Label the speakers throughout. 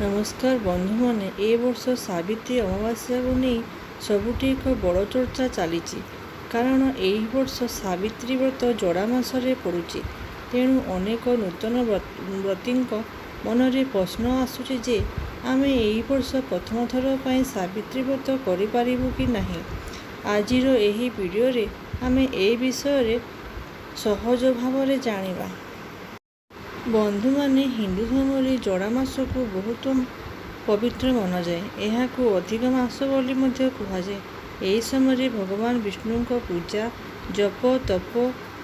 Speaker 1: नमस्कार बंधु मैंने ए वर्ष सावित्री अमावास्या को नहीं सबुठी एक बड़ चर्चा चली कारण यही वर्ष सावित्री व्रत जड़ा मसरे पड़ुची। तेणु अनेक नूतन व्रती मन में प्रश्न आसूचे जे आमे यही वर्ष प्रथम थर पर सावित्री व्रत करूँ कि नहीं। आजिर यही वीडियो रे आमे ए विषय सहज भाव जानिबा। बंधु माने हिंदू धर्म में जड़ा मास को बहुत पवित्र मना जाए। यह अधिक मास बोली कहुए। यही समय भगवान विष्णु को पूजा जप तप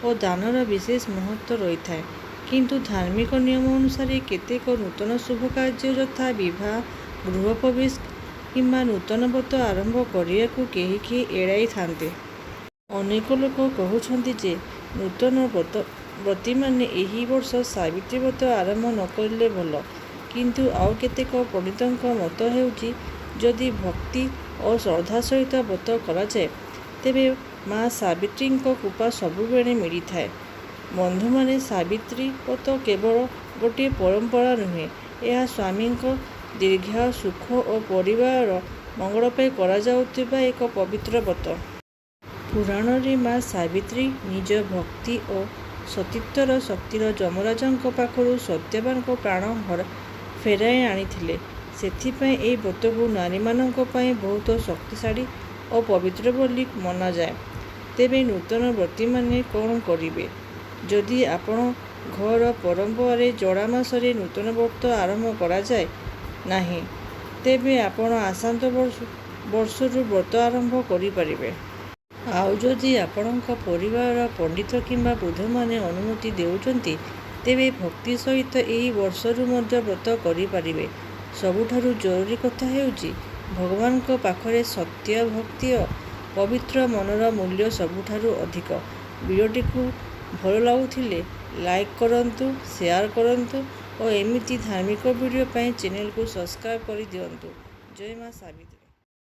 Speaker 1: और दानर विशेष महत्व रही था। किंतु धार्मिक नियम अनुसार केतेक नूतन शुभ कार्य यथा विवाह गृह प्रवेश किंबा नूतन व्रत आरंभ करने को कहीं एड़ाई थांते। अनेक लोक कहते जे नूतन व्रती मैंने यही वर्ष सावित्री व्रत आरंभ न करले भल। किंतु आउ केतेक पंडितों मत हेउची जदि भक्ति और श्रद्धा सहित व्रत कराए तेबे माँ सावित्री कृपा सबुबेले मिली थाए। बंधु माने सावित्री व्रत केवल गोटे परंपरा नुहे, यह स्वामी दीर्घ सुख और परिवार मंगल पे करा जाउतिबा एक पवित्र व्रत। पुराण रे माँ सावित्री निज भक्ति और सतीत्वर शक्तिर जमराजों पाखु सत्यवान को प्राण फेराई आनी। सेथिपाई ए व्रत को नारी मानक बहुत शक्तिशाली और पवित्र बोली मना जाए। तेबे नूतन व्रती माने कौन करिवे? जदि आपण घर परंपरा जड़ा मासरे नूतन व्रत आरंभ करा जाए नाही तेबे आपण आसंत वर्षरु व्रत आरंभ करि परिबे। आउ जदि आपणक परिवार पंडित किंबा बुध माने अनुमति देउचंती तेबे भक्ति सहित एही वर्षरु मध्य व्रत करि परिबे। सबुठारु जरूरी कथा हेउची भगवान को पाखरे सत्य भक्ति और पवित्र मनर मूल्य सबुठारु अधिक। वीडियोटी को भल लागुथिले लाइक करंतु, शेयर करंतु और एमिति धार्मिक वीडियो पई चैनल को सब्सक्राइब करि दियंतु। जय मां सावित्री।